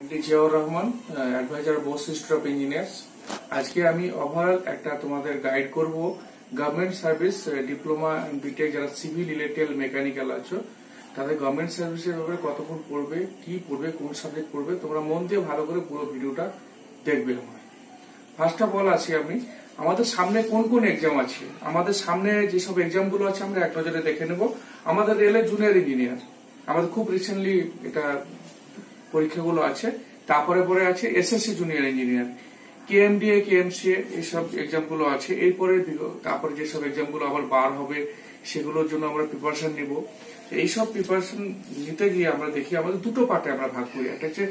Ziaur Rahman, adviser Bose institute of engineers. আজকে আমি overall একটা তোমাদের গাইড করব গভর্নমেন্ট সার্ভিস ডিপ্লোমা বিটেক যারা সিভিল ইলেকট্রিক্যাল মেকানিক্যাল আছো তাদের গভর্নমেন্ট সার্ভিসের ব্যাপারে কতক্ষণ পড়বে, কি পড়বে, কোন সাবজেক্ট পড়বে, তোমরা মন দিয়ে ভালো করে পুরো ভিডিওটা দেখবে। ফার্স্ট অফ অল আছি আমি আমাদের সামনে কোন কোন এক্সাম আছে। আমাদের সামনে যেসব এক্সাম গুলো আছে আমরা এক নজরে দেখে নেব। আমাদের রেলের জুনিয়র ইঞ্জিনিয়ার আমাদের খুব রিসেন্টলি এটা পরীক্ষাগুলো আছে। তারপরে পরে আছে এসএসসি জুনিয়র ইঞ্জিনিয়ার, কেএমডিএ, কেএমসিএ, এইসব এক্সাম গুলো আছে। এরপরে তারপরে যেসব এক্সাম গুলো আবার বার হবে সেগুলোর জন্য আমরা প্রিপারেশন নিব। এইসব প্রিপারেশন নিতে গিয়ে আমরা দেখি আমাদের দুটো পার্টে আমরা ভাগ করি, একটা হচ্ছে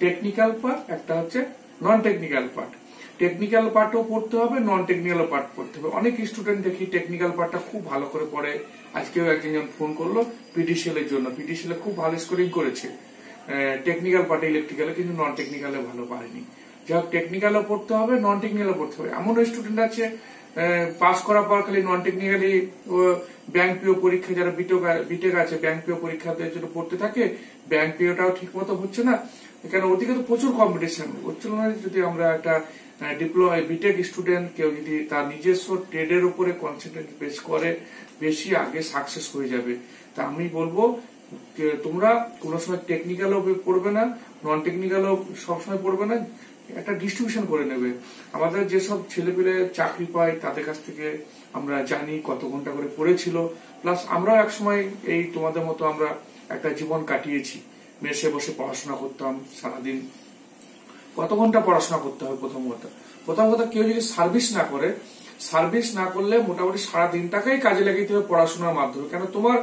টেকনিক্যাল পার্ট, একটা হচ্ছে নন টেকনিক্যাল পার্ট। টেকনিক্যাল পার্টও পড়তে হবে, নন টেকনিক্যাল পার্ট পড়তে হবে। অনেক স্টুডেন্ট দেখি টেকনিক্যাল পার্টটা খুব ভালো করে পড়ে। আজকেও একজন ফোন করলো পিটিসিএল এর জন্য, পিটিসিএল খুব ভালো স্কোরিং করেছে টেকনিক্যাল পার্টে ইলেকট্রিক্যালে, কিন্তু নন টেকনিক্যালে ভালো পারেনি। যাই হোক, টেকনিক্যালও পড়তে হবে, নন টেকনিক্যালও পড়তে হবে। এমন স্টুডেন্ট আছে পাস করার পর খালি নন টেকনিক্যালি ব্যাংক পিও পরীক্ষা, যারা বিটেক আছে ব্যাংক পিও পরীক্ষার জন্য পড়তে থাকে, ব্যাংক পিওটাও ঠিক মতো হচ্ছে না, কেন ওদিকে তো প্রচুর কম্পিটিশন। ওর তুলনায় যদি আমরা একটা ডিপ্লোমা বিটেক স্টুডেন্ট কেউ যদি তার নিজস্ব ট্রেডের উপরে কনসেন্ট্রেট বেশ করে, বেশি আগে সাকসেস হয়ে যাবে। তা আমি বলবো তোমরা কোনো সময় টেকনিক্যালও পড়বে না, নন টেকনিক্যালও সবসময় পড়বে না, একটা ডিস্ট্রিবিউশন করে নেবে। আমাদের যেসব ছেলেপেলে চাকরি পায় তাদের কাছ থেকে আমরা জানি কত ঘন্টা করে পড়েছিল, প্লাস আমরাও একসময় এই তোমাদের মতো আমরা একটা জীবন কাটিয়েছি। মেসে বসে পড়াশোনা করতাম সারাদিন। কত ঘন্টা পড়াশোনা করতে হবে? প্রথম কথা কেউ যদি সার্ভিস না করলে মোটামুটি সারা দিনটাকেই কাজে লাগাইতে হবে পড়াশোনার মাধ্যমে। কেন তোমার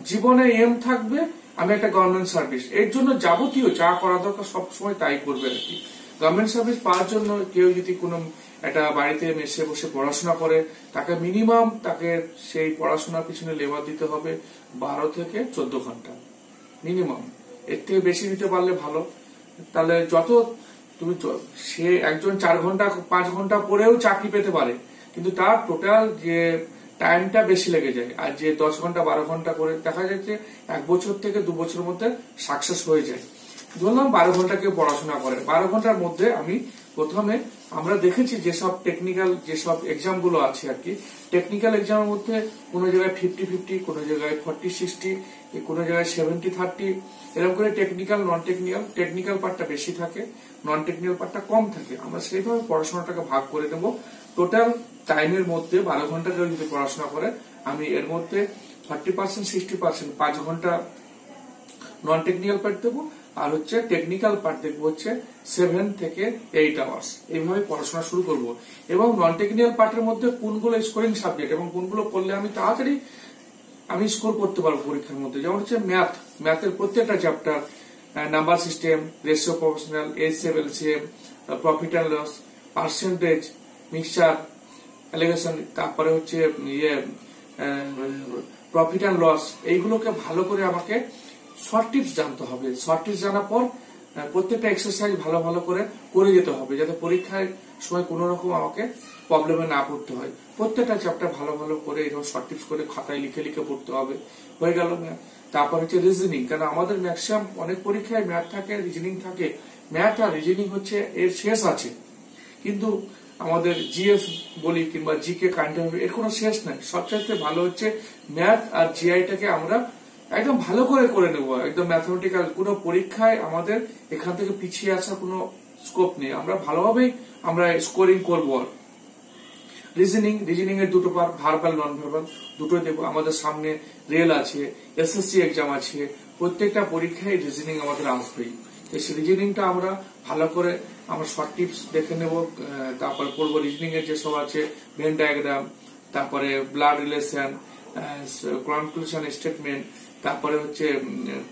জীবনে এম থাকবে আমি একটা গভর্নমেন্ট সার্ভিস, এর জন্য যাবতীয় যা করা দরকার সবসময় তাই করবে আর কি। গভর্নমেন্ট সার্ভিস পাওয়ার জন্য কেউ যদি কোনো একটা বাড়িতে মেসে বসে পড়াশোনা করে, তাকে মিনিমাম তাকে সেই পড়াশোনার পিছনে লেবার দিতে হবে 12 থেকে 14 ঘন্টা মিনিমাম। এর থেকে বেশি দিতে পারলে ভালো। তাহলে যত তুমি সে একজন 4 ঘন্টা 5 ঘন্টা পরেও চাকরি পেতে পারে, কিন্তু তার টোটাল যে টাইমটা বেশি লেগে যায়। আর যে 10 ঘন্টা 12 ঘন্টা করে দেখা যাচ্ছে 1 বছর থেকে 2 বছরের মধ্যে সাকসেস হয়ে যায়। ধরলাম 12 ঘন্টা কেউ পড়াশোনা করে, 12 ঘন্টার মধ্যে আমি প্রথমে আমরা দেখেছি যেসব টেকনিক্যাল যেসব এক্সাম গুলো আছে আর কি, টেকনিক্যাল এক্সামের মধ্যে কোনো জায়গায় 50-50, কোনো জায়গায় 40-60, কোনো জায়গায় 70-30, এরকম করে টেকনিক্যাল নন টেকনিক্যাল পার্টটা বেশি থাকে, নন টেকনিক্যাল পার্টটা কম থাকে। আমরা সেইভাবে পড়াশোনাটাকে ভাগ করে দেবো। টোটাল টাইমের মধ্যে 12 ঘন্টা কেউ যদি পড়াশোনা করে, আমি এর মধ্যে 40% 60% 5 ঘন্টা নন টেকনিক্যাল পার্ট দেবো, আর হচ্ছে টেকনিক্যাল পার্ট দেখবো হচ্ছে 7 থেকে 8 আওয়ার্স। এইভাবে পড়াশোনা শুরু করব। এবং নন টেকনিক্যাল পার্টের মধ্যে কোনগুলো স্কোরিং সাবজেক্ট এবং কোনগুলো করলে আমি তাড়াতাড়ি স্কোর করতে পারবো পরীক্ষার মধ্যে, যেমন হচ্ছে ম্যাথের প্রত্যেকটা chapter, number system, ratio proportional, HCF LCM, profit and loss, percentage, mixture, alligation, তারপরে হচ্ছে প্রফিট অ্যান্ড লস, এইগুলোকে ভালো করে আমাকে শর্ট টিপস জানতে হবে। শর্ট টিপস জানার পর প্রত্যেকটা এক্সারসাইজ ভালো করে যেতে হবে, যাতে পরীক্ষার সময় কোন রকম আমাকে প্রবলেমে না পড়তে হয়। প্রত্যেকটা চ্যাপ্টার ভালো করে এরকম শর্ট টিপস করে খাতায় লিখে পড়তে হবে। হয়ে গেল ম্যাথ। তারপর হচ্ছে রিজনিং, কারণ আমাদের ম্যাক্সিমাম অনেক পরীক্ষায় ম্যাথ থাকে, রিজনিং থাকে। ম্যাথ আর রিজনিং হচ্ছে এর শেষ আছে, কিন্তু আমাদের জিএস বলি কিংবা জিকে কারেন্ট অ্যাফেয়ার্স, এর কোনো শেষ নাই। সবচাইতে ভালো হচ্ছে ম্যাথ আর জিআইটাকে আমরা একদম ভালো করে নেব, একদম ম্যাথমেটিক্যাল। কোনো পরীক্ষায় আমাদের এখান থেকে পিছিয়ে আসার কোনো স্কোপ নেই, আমরা ভালোভাবেই আমরা স্কোরিং করবো। রিজনিং এর দুটো পার্ট, ভার্বাল নন ভার্বাল দুটোই দেবো। আমাদের সামনে রেল আছে, এসএসসি এক্সাম আছে, প্রত্যেকটা পরীক্ষায় রিজনিং আমাদের আসবেই। সেই রিজনিংটা আমরা ভালো করে আমরা শর্ট টিপস দেখে নেব। তারপরে পড়বো রিজনিং এর যেসব আছে, ভেন ডায়াগ্রাম, তারপরে ব্লাড রিলেশন, কনক্লুশন স্টেটমেন্ট, তারপরে হচ্ছে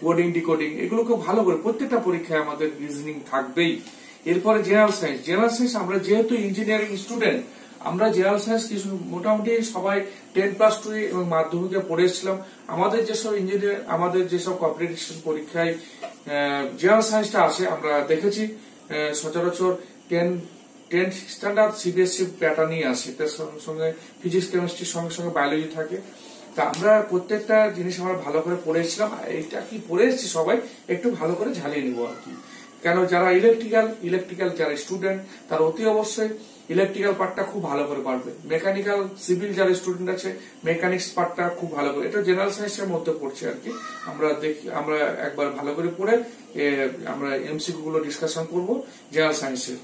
কোডিং ডিকোডিং, এগুলোকে ভালো করে প্রত্যেকটা পরীক্ষায় আমাদের রিজনিং থাকবেই। এরপরে জেনারেল সায়েন্স যেহেতু ইঞ্জিনিয়ারিং স্টুডেন্ট, আমরা জেনারেল সায়েন্স কিছু মোটামুটি সবাই 10+2 এবং মাধ্যমিকে পড়ে এসেছিলাম। আমাদের যেসব কম্পিটিশন পরীক্ষায় জেনারেল সায়েন্সটা আসে, আমরা দেখেছি সচরাচর 10th স্ট্যান্ডার্ড সিবিএসসি প্যাটার্নই আসে, তার সঙ্গে ফিজিক্স কেমিস্ট্রির সঙ্গে বায়োলজি থাকে। তা আমরা প্রত্যেকটা জিনিস আমরা ভালো করে পড়েছিলাম। এইটা কি পড়ে এসেছি সবাই একটু ভালো করে ঝালিয়ে নিব আর কি। কেন যারা ইলেকট্রিক্যাল যারা স্টুডেন্ট তারা অতি অবশ্যই ইলেকট্রিক্যাল পার্টটা খুব ভালো করে পারবে। মেকানিক্যাল সিভিল যারা স্টুডেন্ট আছে মেকানিক্স পার্টটা খুব ভালো করে, এটা জেনারেল সায়েন্সের মধ্যে পড়ছে আর কি। আমরা একবার ভালো করে পড়ে আমরা এমসিকিউ গুলো ডিসকাশন করব জেনারেল সায়েন্সের।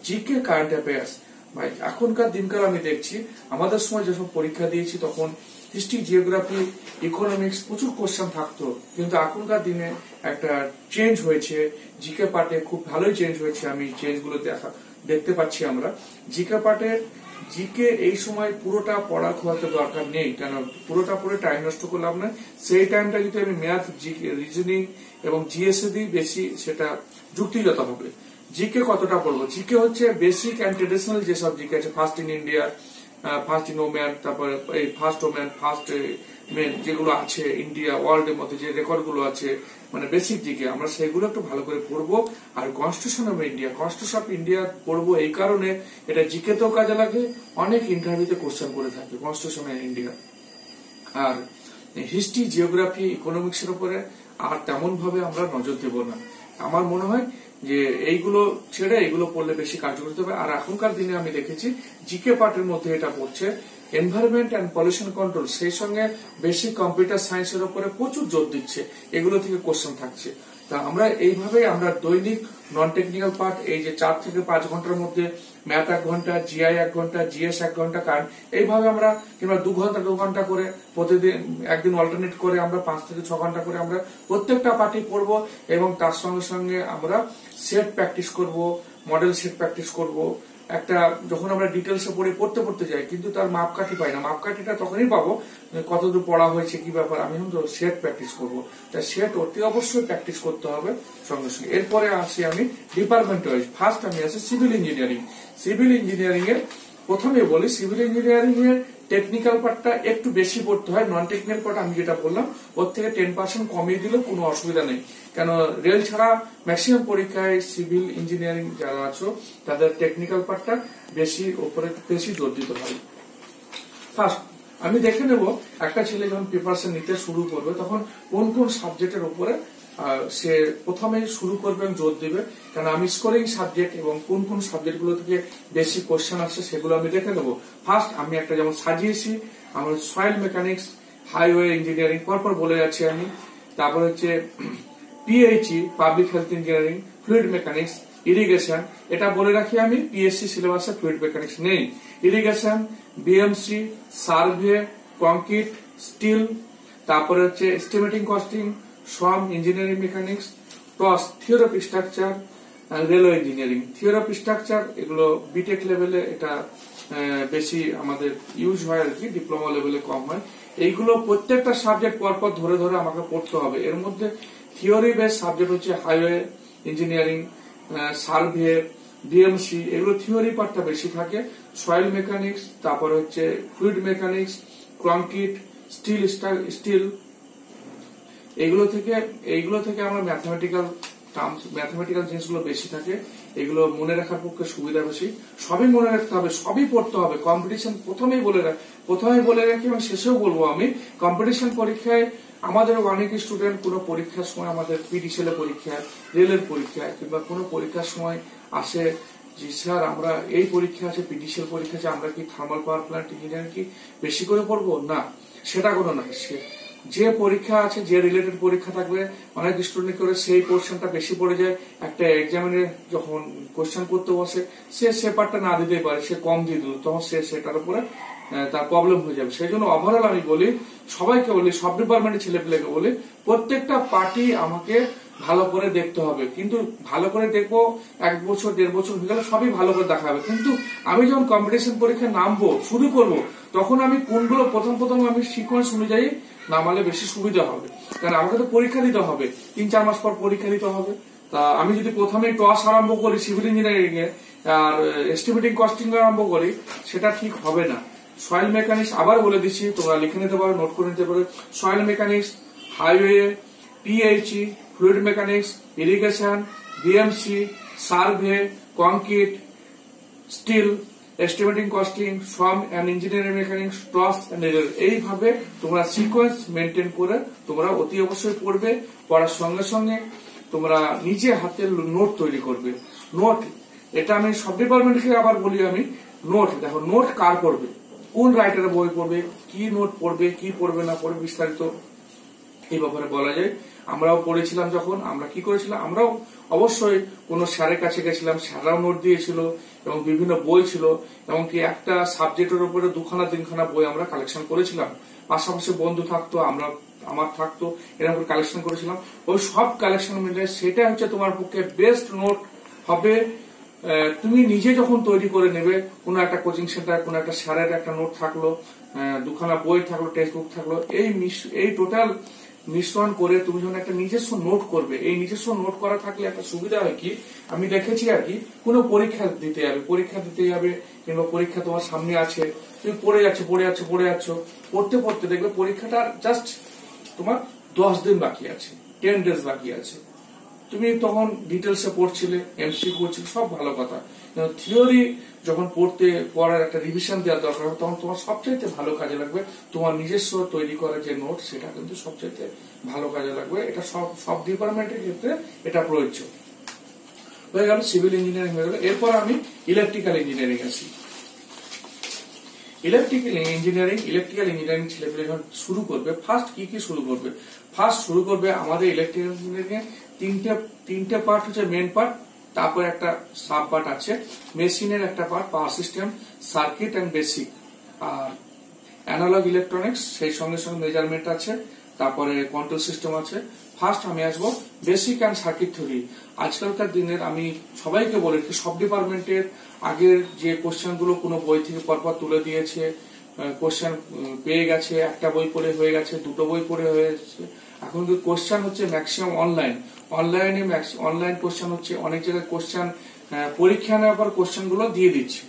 জিকে কারেন্ট অ্যাফেয়ার্স ভাই এখনকার দিনকাল আমি দেখছি, আমাদের সময় যেসব পরীক্ষা দিয়েছি তখন হিস্ট্রি, জিওগ্রাফি, ইকোনমিক্স প্রচুর কোশ্চেন থাকতো, কিন্তু এখনকার দিনে একটা চেঞ্জ হয়েছে জিকে পার্টে, খুব ভালোই চেঞ্জ হয়েছে। আমি চেঞ্জ গুলো দেখতে পাচ্ছি আমরা। জিকে এই সময় পুরোটা পড়া খুব একটা দরকার নেই, কেন পুরোটা পড়ে টাইম নষ্ট করলাম না। সেই টাইমটা যদি আমি ম্যাথ, রিজনিং এবং জিএসএ দিই বেশি, সেটা যুক্তিগত হবে। জিকে কতটা পড়বো? জিকে হচ্ছে বেসিক অ্যান্ড ট্রেডিশনাল যেসব জিকে আছে, first in India, first in woman, তারপরে এই ফার্স্ট ওম্যান, ফার্স্ট মেন যেগুলো আছে ইন্ডিয়া ওয়ার্ল্ড এর মধ্যে যে রেকর্ড গুলো আছে, মানে বেসিক জিকে, আমরা সেগুলো একটু ভালো করে পড়বো। আর কনস্টিটিউশন অফ ইন্ডিয়া পড়বো এই কারণে, এটা জিকে তেও কাজে লাগে, অনেক ইন্টারভিউতে কোশ্চেন করে থাকে কনস্টিটিউশন অফ ইন্ডিয়া। আর হিস্ট্রি, জিওগ্রাফি, ইকোনমিক্স এর উপরে আর তেমন ভাবে আমরা নজর দেব না। আমার মনে হয় যে এইগুলো ছেড়ে এগুলো পড়লে বেশি কার্যকরী হবে। আর এখনকার দিনে আমি দেখেছি জিকে পার্টের মধ্যে এটা পড়ছে এনভায়রনমেন্ট অ্যান্ড পলিউশন কন্ট্রোল, সেই সঙ্গে বেশি কম্পিউটার সায়েন্সের উপরে প্রচুর জোর দিচ্ছে, এগুলো থেকে কোশ্চেন থাকছে। তা আমরা এইভাবে আমরা দৈনিক নন টেকনিক্যাল পার্ট, এই যে 4 থেকে 5 ঘন্টার মধ্যে ম্যাথ 1 ঘন্টা, জিআই 1 ঘন্টা, জিএস 1 ঘন্টা, কারণ এইভাবে আমরা কিংবা 2 ঘন্টা করে প্রতিদিন, একদিন অল্টারনেট করে আমরা 5 থেকে 6 ঘন্টা করে আমরা প্রত্যেকটা পার্টি পড়বো, এবং তার সঙ্গে সঙ্গে আমরা সেট প্র্যাকটিস করব, মডেল সেট প্র্যাকটিস করব। একটা যখন আমরা ডিটেলসে পড়তে যাই, কিন্তু তার মাপকাঠি পাই না, মাপকাঠিটা তখনই পাবো কতদূর পড়া হয়েছে, কি ব্যাপার। আমি কিন্তু সেট প্র্যাকটিস করবো, তাই সেট অতি অবশ্যই প্র্যাকটিস করতে হবে সঙ্গে সঙ্গে। এরপরে আসি আমি ডিপার্টমেন্ট ওয়াইজ। ফার্স্ট আমি আসি সিভিল ইঞ্জিনিয়ারিং এর প্রথমে বলি, সিভিল ইঞ্জিনিয়ারিং এর টেকনিক্যাল পার্টটা একটু বেশি পড়তে হয়। নন টেকনিক্যাল পার্ট আমি যেটা বললাম ওর থেকে 10% কমিয়ে দিলেও কোনো অসুবিধা নেই, কেন রেল ছাড়া ম্যাক্সিমাম পরীক্ষায় সিভিল ইঞ্জিনিয়ারিং যারা আছো তাদের টেকনিক্যাল পার্টটা বেশি জোর দিতে হয়। ফার্স্ট আমি দেখে নেব একটা ছেলে যখন প্রিপারেশন নিতে শুরু করবে তখন কোন কোন সাবজেক্টের উপরে সে প্রথমে শুরু করবে এবং জোর দিবে, কারণ আমি স্কোরিং সাবজেক্ট এবং কোন কোন সাবজেক্ট গুলো থেকে বেশি কোশ্চেন আসছে সেগুলো আমি দেখে নেবো। ফার্স্ট আমি একটা যেমন সাজিয়েছি, আমার সয়েল মেকানিক্স, হাইওয়ে ইঞ্জিনিয়ারিং পরপর বলে যাচ্ছি আমি। তারপর হচ্ছে PHE, public health engineering, fluid mechanics, irrigation, এটা বলে রাখি আমি পিএসসি সিলেবাসে ফ্লুইড মেকানিক্স নেই। Irrigation, BMC, survey, concrete, steel, তারপরে হচ্ছে estimating costing, SOM, engineering mechanics, TOS, theory of structure, railway engineering. Theory of structure এগুলো বিটেক লেভেলে এটা বেশি আমাদের ইউজ হয় আর কি, ডিপ্লোমা লেভেলে কম হয়। এইগুলো প্রত্যেকটা সাবজেক্ট পরপর ধরে ধরে আমাকে পড়তে হবে। এর মধ্যে থিওরি বেস সাবজেক্ট হচ্ছে হাইওয়ে ইঞ্জিনিয়ারিং, সার্ভে, বিএমসি, এগুলো থিওরি পার্টটা বেশি থাকে। সয়েল মেকানিক্স, তারপর হচ্ছে ফ্লুইড মেকানিক্স, কংক্রিট, স্টিল, এইগুলো থেকে আমরা ম্যাথমেটিক্যাল জিনিসগুলো বেশি থাকে, এগুলো মনে রাখার পক্ষে সুবিধা বেশি। সবই মনে রাখতে হবে, সবই পড়তে হবে। কম্পিটিশন প্রথমেই বলে রাখি এবং শেষেও বলবো আমি, কম্পিটিশন পরীক্ষায় আমাদের অনেক স্টুডেন্ট কোনো পরীক্ষার সময়, আমাদের পিডিসিএল পরীক্ষা, রেলের পরীক্ষা কিংবা কোনো পরীক্ষার সময় আসে যে স্যার আমরা এই পরীক্ষা আছে, পিডিসিএল পরীক্ষা আছে, আমরা কি থার্মাল পাওয়ার প্ল্যান্ট ইঞ্জিনিয়ারিং কি বেশি করে পড়বো? না, সেটা কোনো না। যে পরীক্ষা আছে, যে রিলেটেড পরীক্ষা থাকবে, অনেক স্টুডেন্ট করে সেই পোর্শনটা বেশি পড়ে যায়। একটা এক্সামিনে যখন কোশ্চেন করতে বসে সে পার্টটা না দিতেই পারে, সে কম দিয়ে দিল, তখন সেটার উপরে তার প্রবলেম হয়ে যাবে। সেই জন্য ওভারঅল আমি বলি, সবাইকে বলি, সব ডিপার্টমেন্টের ছেলেপেলেকে বলি, প্রত্যেকটা পার্টি আমাকে ভালো করে দেখতে হবে। কিন্তু ভালো করে দেখবো 1 বছর 1.5 বছর হয়ে গেলে সবই ভালো করে দেখা হবে, কিন্তু আমি যখন কম্পিটিশন পরীক্ষা নামবো, শুরু করব, তখন আমি কোনগুলো প্রথম আমি সিকোয়েন্স অনুযায়ী নামালে বেশি সুবিধা হবে। কারণ আমাকে তো পরীক্ষা দিতে হবে, 3-4 মাস পর পরীক্ষা দিতে হবে। তা আমি যদি প্রথমে টস আরম্ভ করি সিভিল ইঞ্জিনিয়ারিং এ আর এস্টিমেটিং কস্টিং আরম্ভ করি, সেটা ঠিক হবে না। সয়েল মেকানিক্স আবার বলে দিচ্ছি, তোমরা লিখে নিতে পারো, নোট করে নিতে পারো। Soil mechanics, highway, PHE, fluid mechanics, irrigation, BMC, survey, concrete, steel, estimating costing, SOM and engineering mechanics, TOS and rail, এইভাবে তোমরা সিকোয়েন্স মেনটেন করে তোমরা অতি অবশ্যই পড়বে। পড়ার সঙ্গে সঙ্গে তোমরা নিজে হাতে নোট তৈরি করবে। নোট এটা আমি সব ডিপার্টমেন্টকে আবার বলি, আমি নোট দেখো, নোট কার পড়বে, কোন রাইটারের বই পড়বে, কি নোট পড়বে, কি পড়বে না পড়বে, বিস্তারিত এই ব্যাপারে বলা যায়। আমরাও পড়েছিলাম যখন, আমরা কি করেছিলাম, আমরাও অবশ্যই কোন স্যারের কাছে গেছিলাম, স্যাররাও নোট দিয়েছিল এবং বিভিন্ন বই ছিল, এমনকি একটা সাবজেক্টের উপরে 2-3খানা বই আমরা কালেকশন করেছিলাম। পাশাপাশি বন্ধু থাকতো, আমার থাকতো, এরকম কালেকশন করেছিলাম। ওই সব কালেকশন মিলে সেটা হচ্ছে তোমার পক্ষে বেস্ট নোট হবে। তুমি নিজে যখন তৈরি করে নেবে, কোনো একটা কোচিং সেন্টার, কোনো একটা স্যারের একটা নোট থাকলো, 2খানা বই থাকলো, টেক্সট বুক থাকলো, এই টোটাল মিশ্রণ করে তুমি যখন একটা নিজস্ব নোট করবে, এই নিজস্ব নোট করা থাকলে একটা সুবিধা হয় কি, আমি দেখেছি আর কি, কোনো পরীক্ষা দিতে যাবে কিংবা পরীক্ষা তোমার সামনে আছে, তুমি পড়ে যাচ্ছ, পড়তে পড়তে দেখবে পরীক্ষাটা জাস্ট তোমার 10 দিন বাকি আছে, 10 ডেজ বাকি আছে। তুমি তখন ডিটেলসে পড়ছিলে, এমসি করছিলে, সব ভালো কথা, থিওরি যখন পড়ার একটা রিভিশন দেওয়ার দরকার হবে, তখন তোমার সবচাইতে ভালো কাজে লাগবে তোমার নিজস্ব তৈরি করা যে নোট, সেটা কিন্তু সবচাইতে ভালো কাজে লাগবে। এটা সব ডিপার্টমেন্টের ক্ষেত্রে এটা প্রযোজ্য। হয়ে গেল সিভিল ইঞ্জিনিয়ারিং হয়ে গেল। এরপর আমি ইলেকট্রিক্যাল ইঞ্জিনিয়ারিং আসি। ইলেকট্রিক্যাল ইঞ্জিনিয়ারিং ছেলেপেলে যখন শুরু করবে, ফার্স্ট কি শুরু করবে আমাদের ইলেকট্রিক্যাল ইঞ্জিনিয়ারিং এ তিনটে পার্ট হচ্ছে মেন পার্ট, তারপর একটা সাব পার্ট আছে, মেশিনের একটা part, power system, circuit and basic, আর অ্যানালগ ইলেকট্রনিক্স, সেই সঙ্গে সঙ্গে মেজারমেন্ট আছে, তারপরে কন্ট্রোল সিস্টেম আছে। ফার্স্ট আমি আসবো বেসিক অ্যান্ড সার্কিট থিওরি। আজকালকার দিনের আমি সবাইকে বলি, সব ডিপার্টমেন্টের আগের যে কোশ্চেন গুলো কোনো বই থেকে পরপর তুলে দিয়েছে, কোশ্চেন পেয়ে গেছে, একটা বই পড়ে হয়ে গেছে, 2টো বই পড়ে হয়ে গেছে। এখন কিন্তু কোশ্চেন হচ্ছে ম্যাক্সিমাম অনলাইন কোশ্চেন হচ্ছে, অনেক জায়গায় কোশ্চেন পরীক্ষা নেওয়ার পর কোশ্চেন গুলো দিয়ে দিচ্ছে।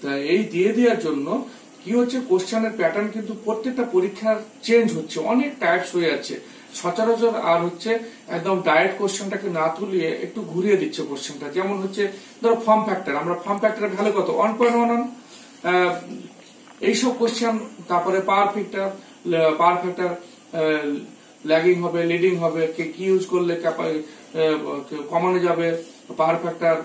তাই এই দিয়ে দেওয়ার জন্য কি হচ্ছে, কোশ্চেনের প্যাটার্ন কিন্তু প্রত্যেকটা পরীক্ষার চেঞ্জ হচ্ছে, অনেক টাইপস হয়ে যাচ্ছে সচরাচর। আর হচ্ছে একদম ডাইরেক্ট কোশ্চেনটাকে না তুলিয়ে একটু ঘুরিয়ে দিচ্ছে কোশ্চেনটা। যেমন হচ্ছে ধরো ফর্ম ফ্যাক্টর, আমরা ফর্ম ফ্যাক্টরের ভ্যালু কত, 1.11, এইসব কোশ্চেন। তারপরে পাওয়ার ফ্যাক্টর ল্যাগিং হবে, লিডিং হবে, কি ইউজ করলে কমানো যাবে, পাওয়ার ফ্যাক্টর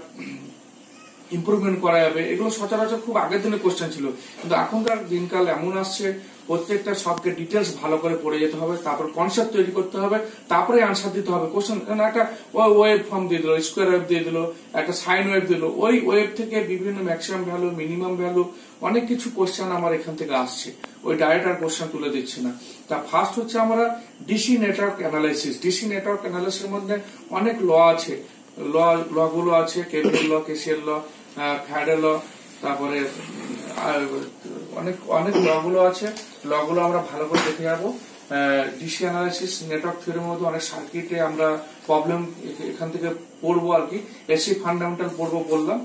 ইম্প্রুভমেন্ট করা যাবে, এগুলো সচরাচর খুব আগের দিনে কোশ্চেন ছিল। কিন্তু এখনকার দিনকাল এমন আসছে, প্রত্যেকটা সবকে ডিটেলস ভালো করে পড়ে যেতে হবে, তারপর কনসেপ্ট তৈরি করতে হবে, তারপরে আনসার দিতে হবে। কোশ্চেন একটা ওয়েভ ফর্ম দিয়ে দিল, স্কোয়ার ওয়েভ দিয়ে দিল, একটা সাইন ওয়েভ দিল, ওই ওয়েভ থেকে বিভিন্ন ম্যাক্সিমাম ভ্যালু, মিনিমাম ভ্যালু, অনেক কিছু কোশ্চেন আমার এখান থেকে আসছে, ওই ডাইরেক্ট আর কোশ্চেন তুলে দিচ্ছে না। তা ফার্স্ট হচ্ছে আমরা ডিসি নেটওয়ার্ক অ্যানালাইসিস মধ্যে অনেক ল আছে, ল গুলো আছে, কেভিএল ল, কেসিএল ল, ফ্যারাডে ল, তারপরে অনেক ল গুলো আছে। ল গুলো আমরা ভালো করে দেখে যাবো। ডিসি অ্যানালাইসিস নেটওয়ার্ক থিওরির মধ্যে অনেক সার্কিটে আমরা প্রবলেম এখান থেকে পড়বো আর কি, এসি ফান্ডামেন্টাল পড়বো বললাম।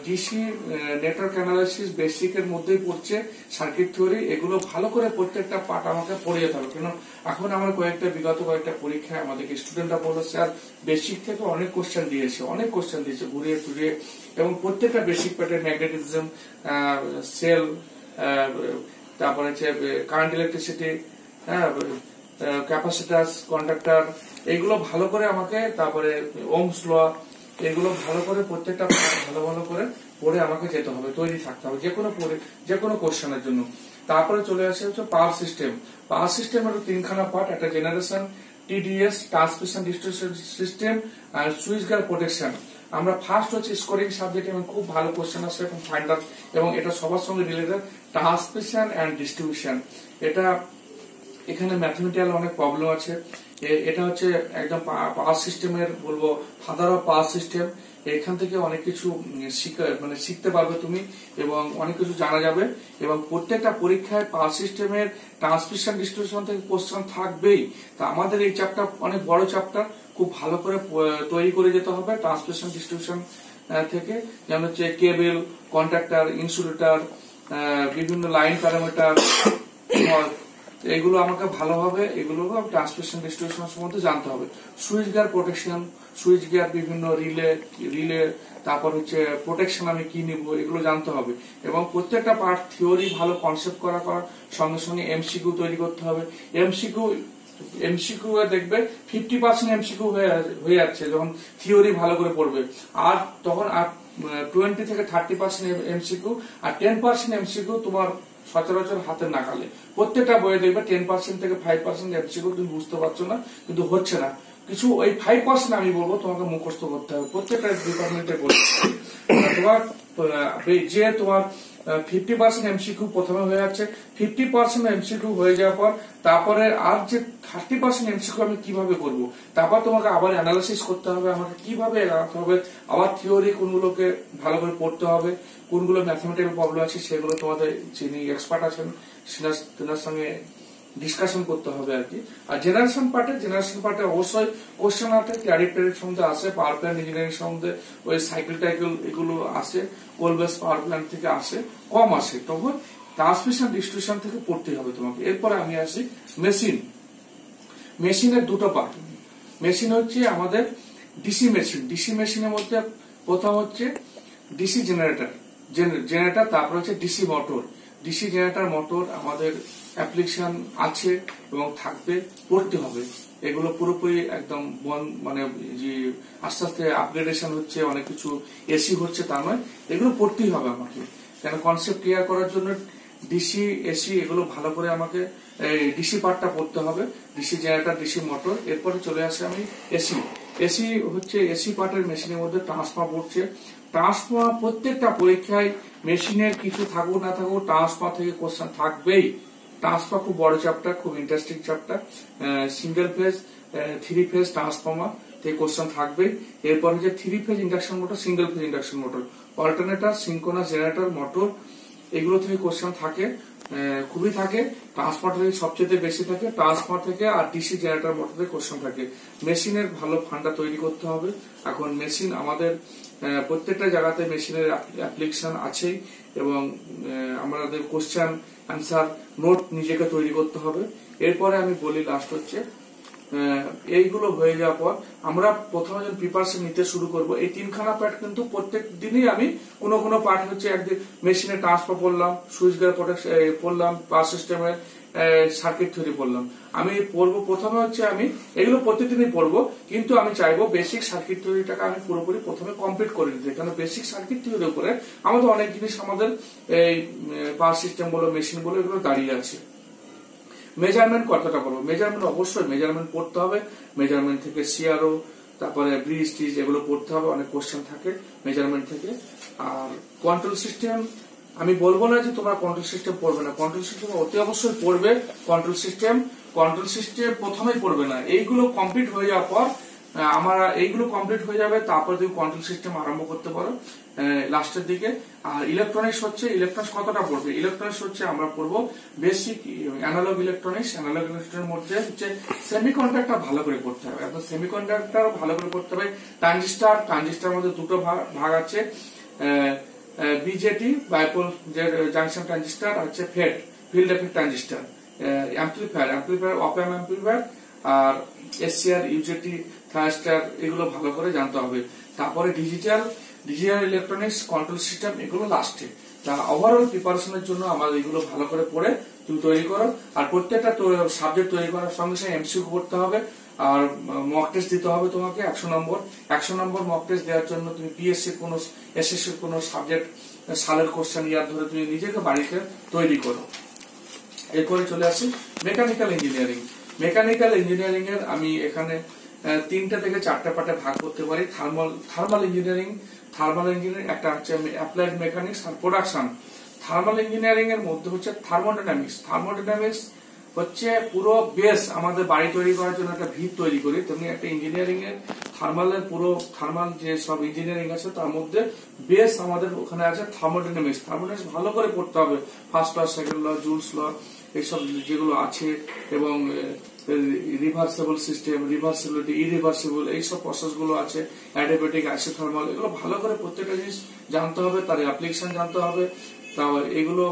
ডিসি নেটওয়ার্ক অ্যানালাইসিস বেসিকের মধ্যেই পড়ছে, সার্কিট থিওরি, এগুলো ভালো করে প্রত্যেকটা পার্ট আমাকে পড়ে যেতে হবে। কেন এখন আমার বিগত কয়েকটা পরীক্ষায় আমাদেরকে স্টুডেন্টরা বললো, স্যার বেসিক থেকে অনেক কোশ্চেন দিয়েছে ঘুরিয়ে ফিরিয়ে, এবং প্রত্যেকটা বেসিক পার্টের ম্যাগনেটিজম, সেল, তারপরে হচ্ছে কারেন্ট ইলেকট্রিসিটি, ক্যাপাসিটাস, কন্ডাক্টর, এগুলো ভালো করে আমাকে, তারপরে ওহমস ল, এগুলো ভালো করে প্রত্যেকটা ভালো করে পড়ে আমাকে যেতে হবে, তৈরি থাকতে হবে যে কোনো কোশ্চেনের জন্য। তারপরে চলে আসে হচ্ছে পাওয়ার সিস্টেমের 3খানা পার্ট, একটা generation, TDS, transmission distribution system, আর সুইচ গিয়ার প্রোটেকশন। আমরা ফার্স্ট হচ্ছে স্কোরিং সাবজেক্ট, এবং খুব ভালো কোশ্চেন আসে এখন ফাইন্ড আউট, এবং এটা সবার সঙ্গে রিলেটেড, ট্রান্সমিশন এন্ড ডিস্ট্রিবিউশন। এটা এখানে ম্যাথমেটিক্যাল অনেক প্রবলেম আছে। এটা হচ্ছে একদম পাওয়ার সিস্টেমের বলবো ফাদার অফ পাওয়ার সিস্টেম। এখান থেকে অনেক কিছু শিখতে পারবে তুমি, এবং অনেক কিছু জানা যাবে। এবং প্রত্যেকটা পরীক্ষায় পাওয়ার সিস্টেমের ট্রান্সমিশন ডিস্ট্রিবিউশন থেকে কোশ্চেন থাকবেই। তা আমাদের এই চ্যাপ্টার অনেক বড় চ্যাপ্টার, খুব ভালো করে তৈরি করে যেতে হবে ট্রান্সমিশন ডিস্ট্রিবিউশন থেকে, যেমন হচ্ছে কেবল, কন্ডাক্টর, ইনসুলেটর, বিভিন্ন লাইন প্যারামিটার, এগুলো আমাকে ভালোভাবে এগুলো ট্রান্সমিশন ডিস্ট্রিবিউশন সম্বন্ধে জানতে হবে। Switch gear protection, switch gear বিভিন্ন রিলে, তারপর হচ্ছে প্রোটেকশন আমি কি নিব, এগুলো জানতে হবে। এবং প্রত্যেকটা পার্ট থিওরি ভালো কনসেপ্ট করার সঙ্গে সঙ্গে এমসিকিউ তৈরি করতে হবে। এমসিকিউ এমসিকিউ দেখবে 50% এমসিকিউ হয়ে যাচ্ছে যখন থিওরি ভালো করে পড়বে, আর তখন 20 থেকে 30% এমসিকিউ আর 10% এমসিকিউ তোমার সচরাচর হাতের নাগালে। প্রত্যেকটা বইয়ে দেখবে 10% থেকে 5% এমসিকিউ তুমি বুঝতে পারছো না, কিন্তু হচ্ছে না কিছু। ওই 5% আমি বলবো তোমাকে মুখস্থ করতে হবে প্রত্যেকটা ডিপার্টমেন্টে করতে হবে। তোমার যে তোমার 50% এমসিকিউ প্রথমে হয়ে যাচ্ছে, 50% এমসিকিউ হয়ে যাওয়ার পর তারপরে আর যে 30% এমসিকিউ আমি কিভাবে করব, তারপর তোমাকে আবার অ্যানালাইসিস করতে হবে, আমাকে কিভাবে এগাতে হবে, আবার থিওরি কোনগুলোকে ভালো করে পড়তে হবে, কোনগুলো ম্যাথমেটিক্যাল প্রবলেম আছে সেগুলো তোমাদের যিনি এক্সপার্ট আছেন তেনার সঙ্গে ডিসকাশন করতে হবে আর কি। আর জেনারেশন পার্টে অবশ্যই কোশ্চেন আছে, ক্যারেক্টারের সম্বন্ধে আসে, পাওয়ার প্ল্যান্ট ইঞ্জিনিয়ারিং সম্বন্ধে ওই সাইকেল টাইকেল এগুলো আসে, কোল বেস পাওয়ার প্ল্যান্ট থেকে আসে, কম আসে, তখন ট্রান্সমিশন ডিস্ট্রিবিউশন থেকে পড়তে হবে তোমাকে। এরপরে আমি আসি মেশিনের দুটো পার্ট। মেশিন হচ্ছে আমাদের ডিসি মেশিনের মধ্যে প্রথম হচ্ছে ডিসি জেনারেটর, তারপর হচ্ছে DC motor. DC generator motor আমাদের অ্যাপ্লিকেশন আছে এবং থাকবে, পড়তে হবে। এগুলো পুরোপুরি একদম মানে যে আস্তে আস্তে আপগ্রেডেশন হচ্ছে, অনেক কিছু এসি হচ্ছে তা নয়, এগুলো পড়তেই হবে আমাকে। কেন কনসেপ্ট ক্লিয়ার করার জন্য ডিসি এসি এগুলো ভালো করে আমাকে ডিসি পার্টটা পড়তে হবে, ডিসি জেনারেটর ডিসি মোটর। এরপরে চলে আসে আমি এসি হচ্ছে এসি পার্টের মেশিনের মধ্যে ট্রান্সফর্মার পড়ছে। ট্রান্সফর্মার প্রত্যেকটা পরীক্ষায় মেশিনের কিছু থাকুক না থাকুক ট্রান্সফর্মার থেকে কোশ্চেন থাকবেই। ট্রান্সফর্মার খুব বড় চ্যাপ্টার, খুব interesting chapter. Single phase 3 phase transformer থেকে কোশ্চেন থাকবেই। এরপর হচ্ছে 3 phase induction motor, single phase induction motor, alternator, synchronous generator motor, এগুলো থেকে কোশ্চেন থাকে, খুবই থাকে। ট্রান্সফর্মার থেকে সবচেয়ে বেশি থাকে, ট্রান্সফর্মার থেকে আর ডিসি জেনারেটর মোটর থেকে কোশ্চেন থাকে। মেশিনের ভালো ফান্ডা তৈরি করতে হবে। এখন মেশিন আমাদের প্রত্যেকটা জায়গাতে মেশিনের অ্যাপ্লিকেশন আছেই, এবং আমাদের কোশ্চেন অ্যান্সার নোট নিজেকে তৈরি করতে হবে। এরপরে আমি বলি লাস্ট হচ্ছে এইগুলো হয়ে যাওয়ার পর আমরা প্রথমে যখন প্রিপারেশন নিতে শুরু করব, এই 3খানা পার্ট কিন্তু প্রত্যেক দিনই আমি কোনো পার্ট হচ্ছে একদিন মেশিনে ট্রান্সফার পড়লাম, সুইচ গিয়ার পড়লাম, পাওয়ার সিস্টেমের সার্কিট থিওরি পড়লাম। আমি পড়বো প্রথমে হচ্ছে আমি এগুলো প্রতিদিনই পড়বো, কিন্তু আমি চাইবো বেসিক সার্কিট থিওরিটাকে আমি পুরোপুরি প্রথমে কমপ্লিট করে দিতে। কারণ বেসিক সার্কিট থিওরির উপরে আমাদের অনেক জিনিস আমাদের এই পাওয়ার সিস্টেম বলো, মেশিন বলো, এগুলো দাঁড়িয়ে আছে। মেজারমেন্ট কতটা করবো, মেজারমেন্ট অবশ্যই মেজারমেন্ট পড়তে হবে। মেজারমেন্ট থেকে সিআরও, তারপরে ব্রিজ টিজ এগুলো পড়তে হবে, অনেক কোশ্চেন থাকে মেজারমেন্ট থেকে। আর কন্ট্রোল সিস্টেম আমি বলবো না যে তোমরা কন্ট্রোল সিস্টেম পড়বে না, কন্ট্রোল সিস্টেম অতি অবশ্যই পড়বে। কন্ট্রোল সিস্টেম প্রথমেই পড়বে না, এইগুলো কমপ্লিট হয়ে যাওয়ার পর এইগুলো কমপ্লিট হয়ে যাবে, তারপর তুমি কন্ট্রোল সিস্টেম আরম্ভ করতে পারো লাস্টের দিকে। আর ইলেকট্রনিক্স কতটা পড়বে, ইলেকট্রনিক্স হচ্ছে আমরা পড়বো বেসিক অ্যানালগ ইলেকট্রনিক্স মধ্যে হচ্ছে সেমিকন্ডাক্টর ভালো করে পড়তে হবে। এখন সেমিকন্ডাক্টর ভালো করে পড়তে হবে। ট্রানজিস্টার মধ্যে দুটো ভাগ আছে, বিজেটি বাইপোল জাংশন ট্রানজিস্টার, হচ্ছে ফিল্ড এফেক্ট ট্রানজিস্টার, অ্যাম্পলিফায়ার অপ অ্যাম্প অ্যাম্পলিফায়ার, আর এসসিআর ইউজেটি থার্স্টার, এগুলো ভালো করে জানতে হবে। তারপরে ডিজিটাল ইলেকট্রনিক্স, কন্ট্রোল সিস্টেম, এগুলো লাস্টে। তা ওভারঅল প্রিপারেশনের জন্য আমাদের এগুলো ভালো করে পড়ে তুমি তৈরি করো। আর প্রত্যেকটা সাবজেক্ট তৈরি করার সঙ্গে সঙ্গে এমসিকিউ করতে হবে, আর মক টেস্ট দিতে হবে তোমাকে 100 নম্বর মক টেস্ট দেওয়ার জন্য তুমি পিএসসি কোন এসএসসির কোন সাবজেক্ট সালের কোশ্চেন ইয়ার ধরে তুমি নিজেকে বাড়িতে তৈরি করো। এরপরে চলে আসি মেকানিক্যাল ইঞ্জিনিয়ারিং এর আমি এখানে 3টা থেকে 4টা পার্টে ভাগ করতে পারি। থার্মাল ইঞ্জিনিয়ারিং একটা হচ্ছে অ্যাপ্লাইড মেকানিক্স আর প্রোডাকশন। থার্মাল ইঞ্জিনিয়ারিং এর মধ্যে হচ্ছে থার্মোডাইনামিক্স হচ্ছে পুরো বেস। আমাদের বাড়ি তৈরি করার জন্য একটা ভিত তৈরি করি, তেমনি একটা ইঞ্জিনিয়ারিং এর থার্মাল যে সব ইঞ্জিনিয়ারিং আছে তার মধ্যে বেস আমাদের ওখানে আছে থার্মোডাইনামিক্স। ভালো করে পড়তে হবে, first law, second law, Joule's law, এইসব যেগুলো আছে, এবং রিভার্সেবল সিস্টেম, রিভার্সিবিলিটি, ইরিভার্সিবল, এইসব প্রসেস গুলো আছে, অ্যাডিয়াবেটিক, আইসোথার্মাল, এগুলো ভালো করে প্রত্যেকটা জিনিস জানতে হবে, তার অ্যাপ্লিকেশন জানতে হবে। এগুলো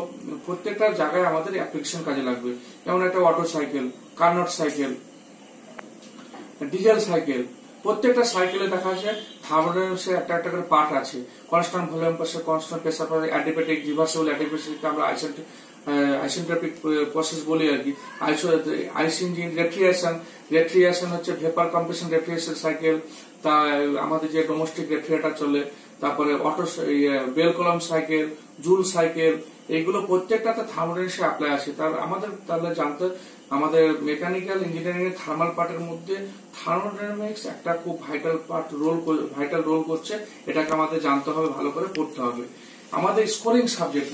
প্রত্যেকটা জায়গায় আমাদের অ্যাপ্লিকেশন কাজে লাগবে। যেমন একটা Otto cycle, Carnot cycle, diesel cycle, প্রত্যেকটা সাইকেলে দেখা যাচ্ছে থার্মোডাইনামিক্সের একটা করে পার্ট আছে। Constant volume pressure, constant pressure, adiabatic, reversible, adiabatic আমরা আইসেন্ট্রপিক প্রসেস বলি আর কি। আইস ইঞ্জিন, রেফ্রিজারেশন হচ্ছে ভেপার কম্প্রেশন রেফ্রিজারেশন সাইকেল, তা আমাদের যে ডোমেস্টিক রেফ্রিজারেটর চলে, তারপরে Otto Bell Coleman cycle, Joule cycle, এইগুলো প্রত্যেকটাতে থার্মোডাইনামিক্স অ্যাপ্লাই আছে। আমাদের তাহলে জানতে, আমাদের মেকানিক্যাল ইঞ্জিনিয়ারিং এর থার্মাল পার্টের মধ্যে থার্মোডাইনামিক্স একটা খুব ভাইটাল রোল করছে। এটাকে আমাদের জানতে হবে, ভালো করে পড়তে হবে। আমাদের স্কোরিং সাবজেক্ট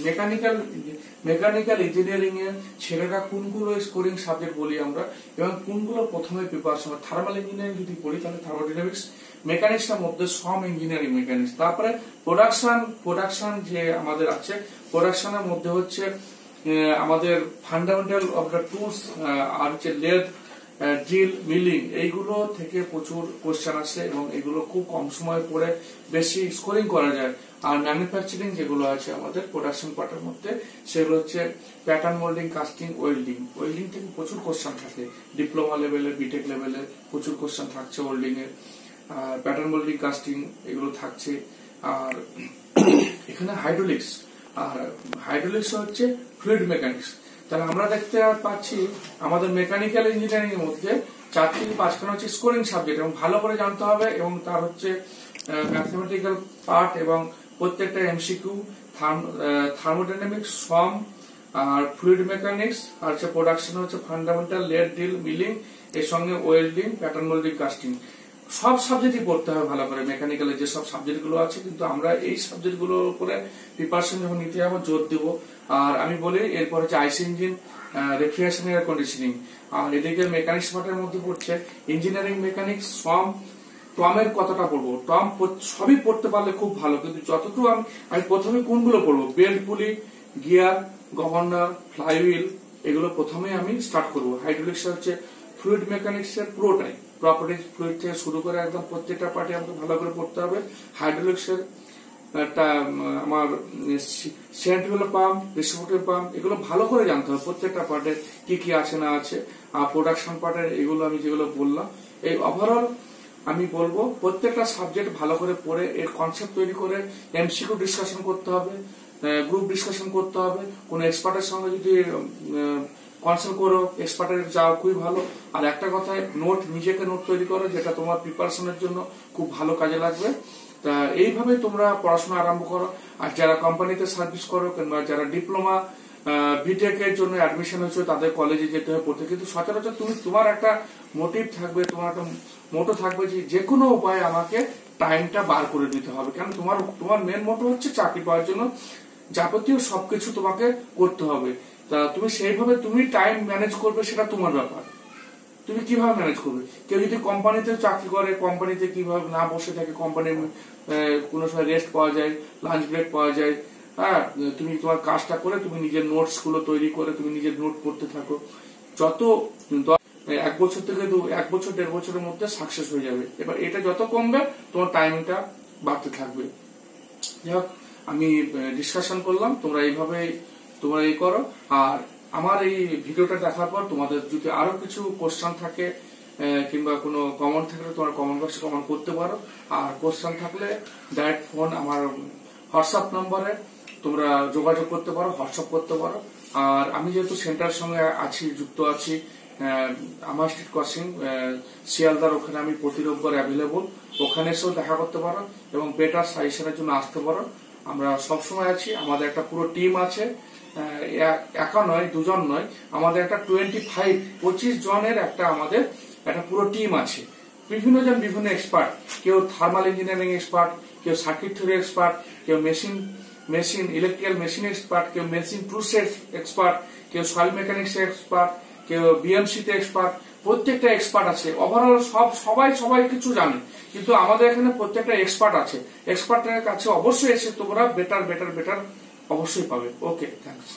মেকানিক্যাল ইঞ্জিনিয়ারিং এর ছেলেরা কোনগুলো স্কোরিং সাবজেক্ট বলি আমরা, এবং কোনগুলো প্রথমে প্রিপারেশন। থার্মাল ইঞ্জিনিয়ারিং যদি পড়ি তাহলে থার্মোডাইনামিক্স, মেকানিক্স এর মধ্যে সম ইঞ্জিনিয়ারিং মেকানিক্স, তারপরে প্রোডাকশন যে আমাদের আছে, প্রোডাকশনের মধ্যে হচ্ছে আমাদের ফান্ডামেন্টাল অফ দ্য টুলস আর হচ্ছে লেদ, ড্রিল, মিলিং, এইগুলো থেকে প্রচুর কোশ্চেন আসে এবং এগুলো খুব কম সময় পড়ে বেশি স্কোরিং করা যায়। আর ম্যানুফ্যাকচারিং যেগুলো আছে আমাদের প্রোডাকশন পার্টের মধ্যে, সেগুলো হচ্ছে প্যাটার্ন মোল্ডিং, কাস্টিং, ওয়েল্ডিং থেকে প্রচুর কোশ্চেন থাকে। ডিপ্লোমা লেভেলে, বিটেক লেভেলে প্রচুর কোশ্চেন থাকছে ওয়েল্ডিং এর, আর প্যাটার্ন মোল্ডিং, কাস্টিং এগুলো থাকছে। আর এখানে হাইড্রোলিক্স হচ্ছে ফ্লুইড মেকানিক্স। তাহলে আমরা দেখতে পাচ্ছি আমাদের মেকানিক্যাল ইঞ্জিনিয়ারিং এর মধ্যে 4 থেকে 5খানা হচ্ছে স্কোরিং সাবজেক্ট, এবং ভালো করে জানতে হবে। এবং তার হচ্ছে ম্যাথমেটিক্যাল পার্ট এবং প্রত্যেকটা এমসিকিউ, থার্মোডাইনামিক্স, সম, আর ফ্লুইড মেকানিক্স, আর হচ্ছে প্রোডাকশন হচ্ছে ফান্ডামেন্টাল, লেদ, ড্রিল, মিলিং, এর সঙ্গে ওয়েল্ডিং, প্যাটার্ন মোল্ডিং, কাস্টিং। সব সাবজেক্টই পড়তে হবে ভালো করে, মেকানিক্যালের যে সব সাবজেক্ট গুলো আছে। কিন্তু আমরা এই সাবজেক্ট গুলোর উপরে প্রিপারেশন যখন নিতে যাবো জোর দেবো। আর আমি বলি এরপর হচ্ছে আইসি ইঞ্জিন, রেফ্রিজারেশন, এয়ার কন্ডিশনিং। আর এদিকে মেকানিক্স পার্টের মধ্যে পড়ছে ইঞ্জিনিয়ারিং মেকানিক্স, টমের কতটা পড়বো, টম সবই পড়তে পারলে খুব ভালো। কিন্তু যতটুকু আমি প্রথমে কোনগুলো পড়বো, বেল্ট, পুলি, গিয়ার, গভর্নর, ফ্লাইহুইল, এগুলো প্রথমে আমি স্টার্ট করবো। হাইড্রোলিক্স হচ্ছে ফ্লুইড মেকানিক্স এর পুরোটাই, প্রপার্টিজ, ফ্লুইড থেকে শুরু করে একদম প্রত্যেকটা পার্টি আমাকে ভালো করে পড়তে হবে। হাইড্রোলিক্স এর একটা আমার সেন্ট্রিফুগাল পাম্প, রিসিপ্রোকেটিভ পাম্প, এগুলো ভালো করে জানতে হবে প্রত্যেকটা পার্টে কি কি আছে না আছে। আর প্রোডাকশন পার্টের এগুলো আমি যেগুলো বললাম, এই ওভারঅল আমি বলবো প্রত্যেকটা সাবজেক্ট ভালো করে পড়ে এর কনসেপ্ট তৈরি করে এমসিকিউ ডিসকাশন করতে হবে, গ্রুপ ডিসকাশন করতে হবে। কোন এক্সপার্টের সঙ্গে যদি কনসাল্ট করো, এক্সপার্টের যাও, খুবই ভালো। আর একটা কথায়, নিজেকে নোট তৈরি করো, যেটা তোমার প্রিপারেশনের জন্য খুব ভালো কাজে লাগবে। তা এইভাবে তোমরা পড়াশোনা আরম্ভ করো। আর যারা কোম্পানিতে সার্ভিস করো কিংবা যারা ডিপ্লোমা, বিটেক এর জন্য অ্যাডমিশন হয়েছে, তাদের কলেজে যেতে হবে পড়তে। কিন্তু সচরাচর তোমার একটা মোটিভ থাকবে, তোমার একটা মোটো থাকবে যে কোনো উপায়ে আমাকে টাইমটা বার করে দিতে হবে। কেন তোমার মেন মোটো হচ্ছে চাকরি পাওয়ার জন্য যাবতীয় সবকিছু তোমাকে করতে হবে। তা তুমি সেইভাবে টাইম ম্যানেজ করবে, সেটা তোমার ব্যাপার। তুমি কিভাবে ম্যানেজ করবে? কেউ যদি কোম্পানিতে চাকরি করে, কোম্পানিতে কিভাবে না বসে থাকে, কোম্পানির কোনো সময় রেস্ট পাওয়া যায়, লাঞ্চ ব্রেক পাওয়া যায়। হ্যাঁ, তুমি তোমার কাজটা করে তুমি নিজের নোটস গুলো তৈরি করে তুমি নিজের নোট করতে থাকো। যত 1 বছর থেকে 1 বছর 1.5 বছরের মধ্যে সাকসেস হয়ে যাবে। এবার এটা যত কমবে তোমার টাইমটা বাড়তে থাকবে। যাই হোক, আমি ডিসকাশন করলাম, তোমরা এই করো। আর আমার এই ভিডিওটা দেখার পর তোমাদের যদি আরো কিছু কোশ্চেন থাকে কিংবা কোনো কমেন্ট থাকলে তোমরা কমেন্ট বক্সে কমেন্ট করতে পারো। আর কোশ্চেন থাকলে ডাইরেক্ট ফোন আমার হোয়াটসঅ্যাপ নম্বরে তোমরা যোগাযোগ করতে পারো, হোয়াটসঅ্যাপ করতে পারো। আর আমি যেহেতু সেন্টারের সঙ্গে যুক্ত আছি, আমার স্ট্রিট ক্রসিং শিয়ালদার, ওখানে আমি প্রতি রোববার অ্যাভেলেবল, ওখানে এসেও দেখা করতে পারো এবং বেটার সাজেশনের জন্য আসতে পারো। আমরা সবসময় আছি, আমাদের একটা পুরো টিম আছে, একা নয়, দুজন নয়, আমাদের একটা 25 জনের আমাদের একটা পুরো টিম আছে। বিভিন্ন জন বিভিন্ন এক্সপার্ট, কেউ থার্মাল ইঞ্জিনিয়ারিং এক্সপার্ট, কেউ সার্কিট থিওরি এক্সপার্ট, কেউ মেশিন ইলেকট্রিক্যাল মেশিন এক্সপার্ট, কেউ মেশিন টুলস এক্সপার্ট, কেউ সয়েল মেকানিক্স এক্সপার্ট, কেউ বিএমসি তে এক্সপার্ট। প্রত্যেকটা এক্সপার্ট আছে। ওভারঅল সবাই কিছু জানে, কিন্তু আমাদের এখানে প্রত্যেকটা এক্সপার্ট আছে। এক্সপার্টের কাছে অবশ্যই এসে তোমরা বেটার অবশ্যই পাবে। ওকে, থ্যাংকস।